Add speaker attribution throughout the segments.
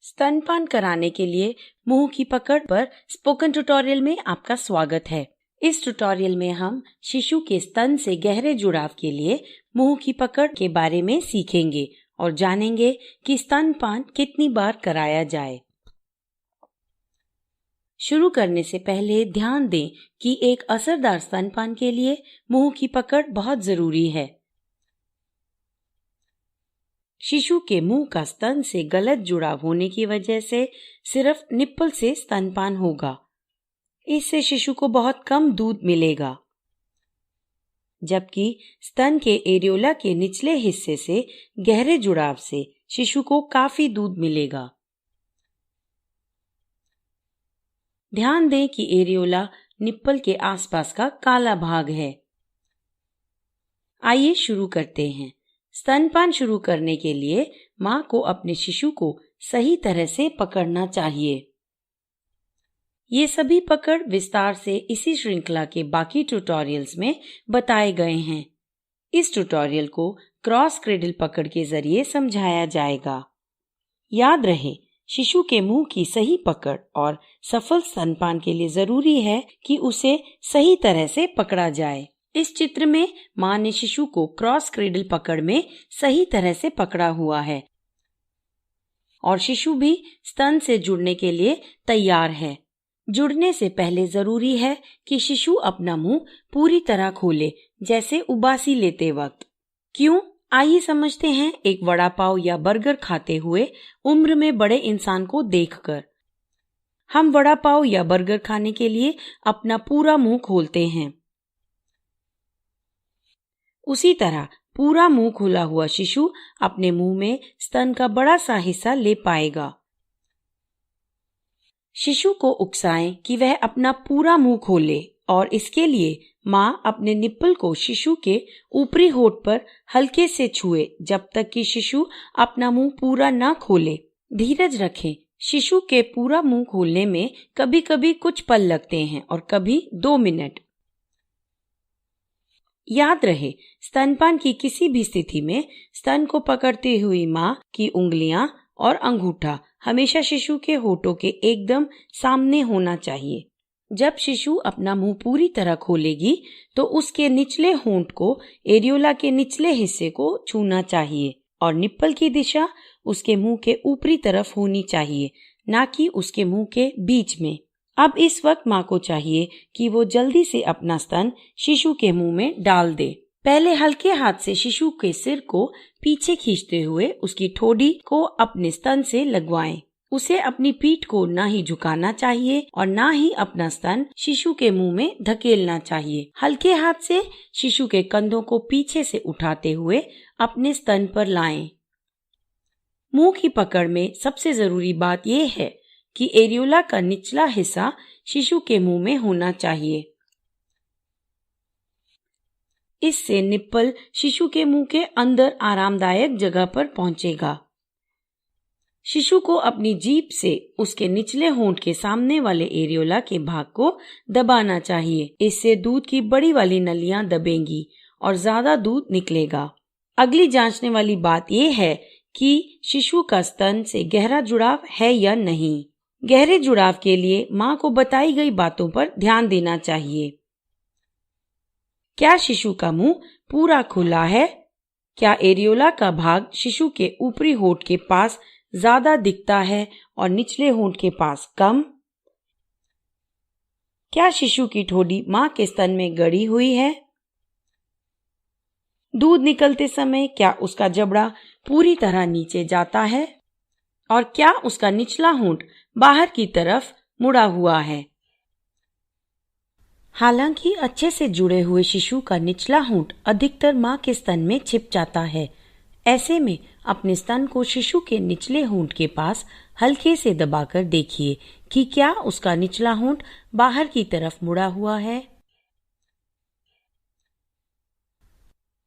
Speaker 1: स्तनपान कराने के लिए मुंह की पकड़ पर स्पोकन ट्यूटोरियल में आपका स्वागत है। इस ट्यूटोरियल में हम शिशु के स्तन से गहरे जुड़ाव के लिए मुंह की पकड़ के बारे में सीखेंगे और जानेंगे कि स्तनपान कितनी बार कराया जाए। शुरू करने से पहले ध्यान दें कि एक असरदार स्तनपान के लिए मुंह की पकड़ बहुत जरूरी है। शिशु के मुंह का स्तन से गलत जुड़ाव होने की वजह से सिर्फ निप्पल से स्तनपान होगा। इससे शिशु को बहुत कम दूध मिलेगा, जबकि स्तन के एरियोला के निचले हिस्से से गहरे जुड़ाव से शिशु को काफी दूध मिलेगा। ध्यान दें कि एरियोला निप्पल के आसपास का काला भाग है। आइए शुरू करते हैं। स्तनपान शुरू करने के लिए मां को अपने शिशु को सही तरह से पकड़ना चाहिए। ये सभी पकड़ विस्तार से इसी श्रृंखला के बाकी ट्यूटोरियल्स में बताए गए हैं। इस ट्यूटोरियल को क्रॉस क्रेडल पकड़ के जरिए समझाया जाएगा। याद रहे, शिशु के मुंह की सही पकड़ और सफल स्तनपान के लिए जरूरी है कि उसे सही तरह से पकड़ा जाए। इस चित्र में मां ने शिशु को क्रॉस क्रेडल पकड़ में सही तरह से पकड़ा हुआ है और शिशु भी स्तन से जुड़ने के लिए तैयार है। जुड़ने से पहले जरूरी है कि शिशु अपना मुंह पूरी तरह खोले, जैसे उबासी लेते वक्त। क्यों? आइए समझते हैं एक वड़ा पाव या बर्गर खाते हुए उम्र में बड़े इंसान को देखकर। हम वड़ा पाव या बर्गर खाने के लिए अपना पूरा मुंह खोलते हैं। उसी तरह पूरा मुंह खुला हुआ शिशु अपने मुंह में स्तन का बड़ा सा हिस्सा ले पाएगा। शिशु को उकसाएं कि वह अपना पूरा मुंह खोले और इसके लिए मां अपने निप्पल को शिशु के ऊपरी होठ पर हल्के से छुए जब तक कि शिशु अपना मुंह पूरा ना खोले। धीरज रखें। शिशु के पूरा मुंह खोलने में कभी कभी कुछ पल लगते हैं और कभी 2 मिनट। याद रहे, स्तनपान की किसी भी स्थिति में स्तन को पकड़ती हुई मां की उंगलियां और अंगूठा हमेशा शिशु के होठों के एकदम सामने होना चाहिए। जब शिशु अपना मुंह पूरी तरह खोलेगी तो उसके निचले होंठ को एरियोला के निचले हिस्से को छूना चाहिए और निप्पल की दिशा उसके मुंह के ऊपरी तरफ होनी चाहिए, ना कि उसके मुंह के बीच में। अब इस वक्त मां को चाहिए कि वो जल्दी से अपना स्तन शिशु के मुंह में डाल दे। पहले हल्के हाथ से शिशु के सिर को पीछे खींचते हुए उसकी ठोड़ी को अपने स्तन से लगवाएं। उसे अपनी पीठ को ना ही झुकाना चाहिए और ना ही अपना स्तन शिशु के मुंह में धकेलना चाहिए। हल्के हाथ से शिशु के कंधों को पीछे से उठाते हुए अपने स्तन पर लाएं। मुंह की पकड़ में सबसे जरूरी बात यह है कि एरियोला का निचला हिस्सा शिशु के मुंह में होना चाहिए। इससे निप्पल शिशु के मुंह के अंदर आरामदायक जगह पर पहुंचेगा। शिशु को अपनी जीभ से उसके निचले होंठ के सामने वाले एरियोला के भाग को दबाना चाहिए। इससे दूध की बड़ी वाली नलियां दबेंगी और ज्यादा दूध निकलेगा। अगली जांचने वाली बात यह है कि शिशु का स्तन से गहरा जुड़ाव है या नहीं। गहरे जुड़ाव के लिए मां को बताई गई बातों पर ध्यान देना चाहिए। क्या शिशु का मुंह पूरा खुला है? क्या एरियोला का भाग शिशु के ऊपरी होंठ के पास ज्यादा दिखता है और निचले होंठ के पास कम? क्या शिशु की ठोड़ी मां के स्तन में गड़ी हुई है? दूध निकलते समय क्या उसका जबड़ा पूरी तरह नीचे जाता है? और क्या उसका निचला होंठ बाहर की तरफ मुड़ा हुआ है? हालांकि अच्छे से जुड़े हुए शिशु का निचला होंठ अधिकतर मां के स्तन में छिप जाता है। ऐसे में अपने स्तन को शिशु के निचले होंठ के पास हल्के से दबाकर देखिए कि क्या उसका निचला होंठ बाहर की तरफ मुड़ा हुआ है।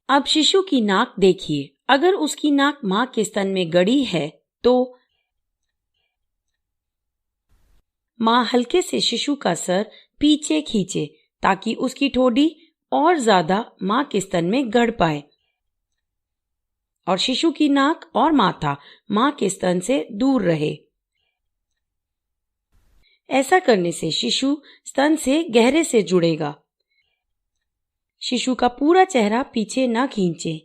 Speaker 1: अब शिशु की नाक देखिए। अगर उसकी नाक मां के स्तन में गड़ी है तो मां हल्के से शिशु का सर पीछे खींचे ताकि उसकी ठोड़ी और ज्यादा मां के स्तन में गड़ पाए और शिशु की नाक और माथा मां के स्तन से दूर रहे। ऐसा करने से शिशु स्तन से गहरे से जुड़ेगा। शिशु का पूरा चेहरा पीछे न खींचे,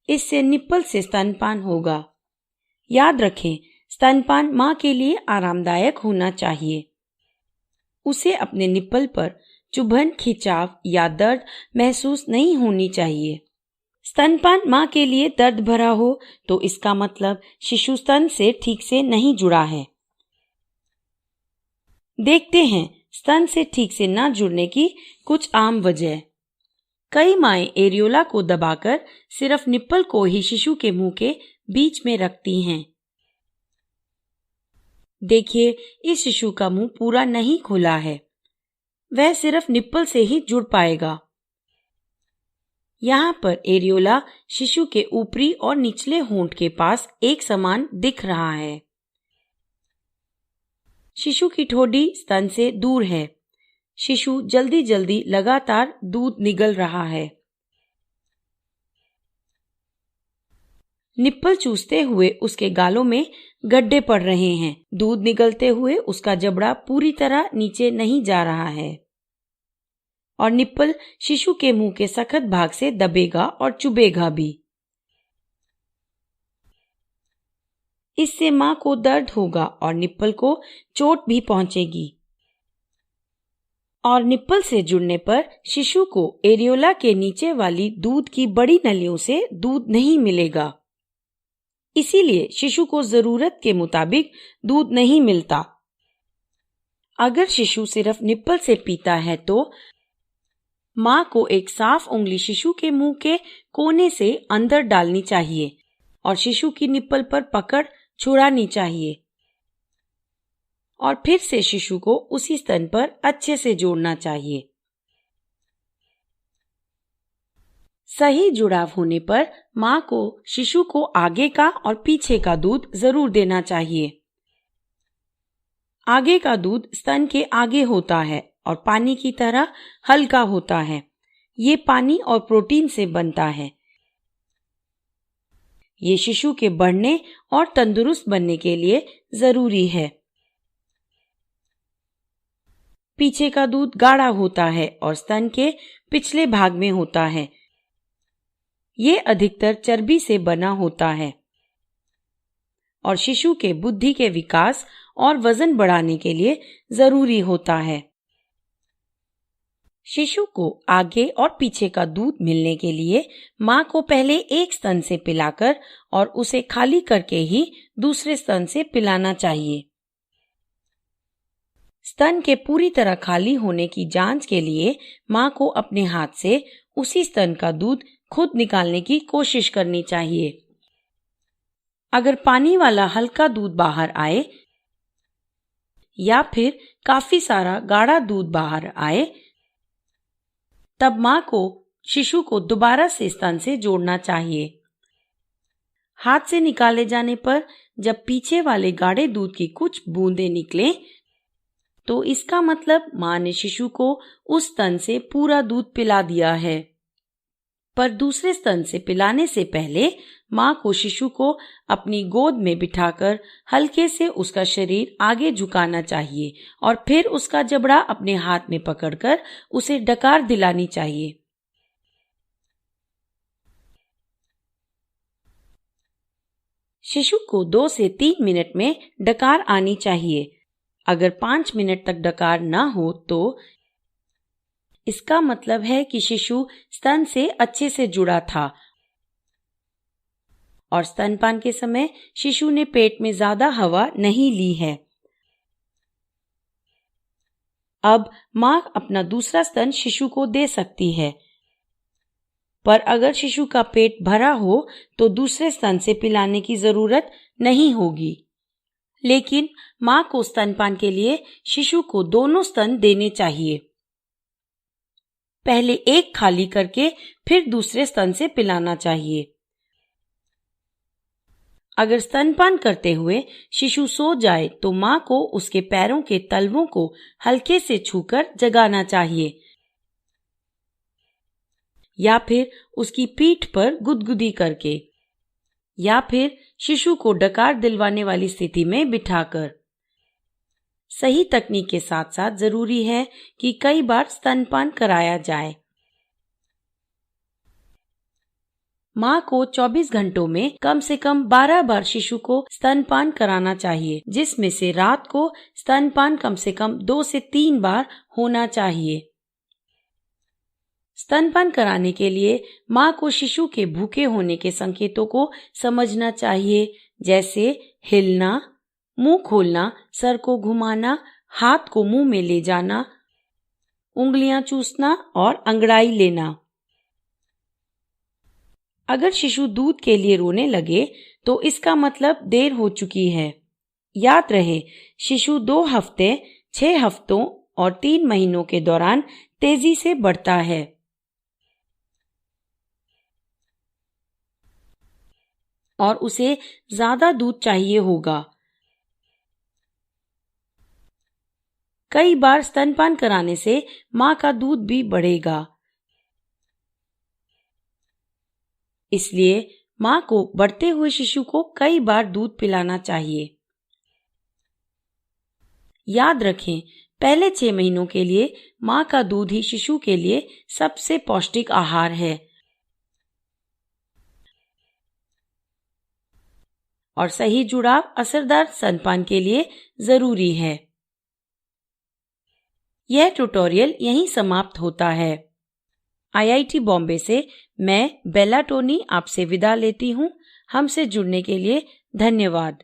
Speaker 1: इससे निप्पल से स्तनपान होगा। याद रखें, स्तनपान मां के लिए आरामदायक होना चाहिए। उसे अपने निप्पल पर चुभन, खिंचाव या दर्द महसूस नहीं होनी चाहिए। स्तनपान मां के लिए दर्द भरा हो तो इसका मतलब शिशु स्तन से ठीक से नहीं जुड़ा है। देखते हैं स्तन से ठीक से न जुड़ने की कुछ आम वजह। कई माएं एरियोला को दबाकर सिर्फ निप्पल को ही शिशु के मुंह के बीच में रखती हैं। देखिए, इस शिशु का मुंह पूरा नहीं खुला है, वह सिर्फ निप्पल से ही जुड़ पाएगा। यहाँ पर एरियोला शिशु के ऊपरी और निचले होंठ के पास एक समान दिख रहा है। शिशु की ठोडी स्तन से दूर है। शिशु जल्दी जल्दी लगातार दूध निगल रहा है। निप्पल चूसते हुए उसके गालों में गड्ढे पड़ रहे हैं। दूध निगलते हुए उसका जबड़ा पूरी तरह नीचे नहीं जा रहा है और निप्पल शिशु के मुंह के सख्त भाग से दबेगा और चुभेगा भी। इससे मां को दर्द होगा और निप्पल को चोट भी पहुंचेगी। और निप्पल से जुड़ने पर शिशु को एरियोला के नीचे वाली दूध की बड़ी नलियों से दूध नहीं मिलेगा। इसीलिए शिशु को जरूरत के मुताबिक दूध नहीं मिलता। अगर शिशु सिर्फ निप्पल से पीता है तो मां को एक साफ उंगली शिशु के मुंह के कोने से अंदर डालनी चाहिए और शिशु की निप्पल पर पकड़ छुड़ानी चाहिए और फिर से शिशु को उसी स्तन पर अच्छे से जोड़ना चाहिए। सही जुड़ाव होने पर मां को शिशु को आगे का और पीछे का दूध जरूर देना चाहिए। आगे का दूध स्तन के आगे होता है और पानी की तरह हल्का होता है। ये पानी और प्रोटीन से बनता है। ये शिशु के बढ़ने और तंदुरुस्त बनने के लिए जरूरी है। पीछे का दूध गाढ़ा होता है और स्तन के पिछले भाग में होता है। ये अधिकतर चर्बी से बना होता है और शिशु के बुद्धि के विकास और वजन बढ़ाने के लिए जरूरी होता है। शिशु को आगे और पीछे का दूध मिलने के लिए मां को पहले एक स्तन से पिलाकर और उसे खाली करके ही दूसरे स्तन से पिलाना चाहिए। स्तन के पूरी तरह खाली होने की जांच के लिए मां को अपने हाथ से उसी स्तन का दूध खुद निकालने की कोशिश करनी चाहिए। अगर पानी वाला हल्का दूध बाहर आए या फिर काफी सारा गाढ़ा दूध बाहर आए, तब मां को शिशु को दोबारा से स्तन से जोड़ना चाहिए। हाथ से निकाले जाने पर जब पीछे वाले गाढ़े दूध की कुछ बूंदें निकले तो इसका मतलब मां ने शिशु को उस स्तन से पूरा दूध पिला दिया है। पर दूसरे स्तन से पिलाने से पहले मां को शिशु को अपनी गोद में बिठाकर हल्के से उसका शरीर आगे झुकाना चाहिए और फिर उसका जबड़ा अपने हाथ में पकड़कर उसे डकार दिलानी चाहिए। शिशु को 2 से 3 मिनट में डकार आनी चाहिए। अगर 5 मिनट तक डकार ना हो तो इसका मतलब है कि शिशु स्तन से अच्छे से जुड़ा था और स्तनपान के समय शिशु ने पेट में ज्यादा हवा नहीं ली है। अब मां अपना दूसरा स्तन शिशु को दे सकती है, पर अगर शिशु का पेट भरा हो तो दूसरे स्तन से पिलाने की जरूरत नहीं होगी। लेकिन मां को स्तनपान के लिए शिशु को दोनों स्तन देने चाहिए। पहले एक खाली करके फिर दूसरे स्तन से पिलाना चाहिए। अगर स्तनपान करते हुए शिशु सो जाए तो मां को उसके पैरों के तलवों को हल्के से छूकर जगाना चाहिए या फिर उसकी पीठ पर गुदगुदी करके या फिर शिशु को डकार दिलवाने वाली स्थिति में बिठाकर। सही तकनीक के साथ साथ जरूरी है कि कई बार स्तनपान कराया जाए। माँ को 24 घंटों में कम से कम 12 बार शिशु को स्तनपान कराना चाहिए, जिसमें से रात को स्तनपान कम से कम 2 से 3 बार होना चाहिए। स्तनपान कराने के लिए माँ को शिशु के भूखे होने के संकेतों को समझना चाहिए, जैसे हिलना, मुंह खोलना, सर को घुमाना, हाथ को मुंह में ले जाना, उंगलियां चूसना और अंगड़ाई लेना। अगर शिशु दूध के लिए रोने लगे तो इसका मतलब देर हो चुकी है। याद रहे, शिशु 2 हफ्ते, 6 हफ्तों और 3 महीनों के दौरान तेजी से बढ़ता है। और उसे ज्यादा दूध चाहिए होगा। कई बार स्तनपान कराने से मां का दूध भी बढ़ेगा। इसलिए मां को बढ़ते हुए शिशु को कई बार दूध पिलाना चाहिए। याद रखें, पहले 6 महीनों के लिए मां का दूध ही शिशु के लिए सबसे पौष्टिक आहार है। और सही जुड़ाव असरदार स्तनपान के लिए जरूरी है। यह ट्यूटोरियल यहीं समाप्त होता है। IIT बॉम्बे से मैं बेला टोनी आपसे विदा लेती हूँ। हमसे जुड़ने के लिए धन्यवाद।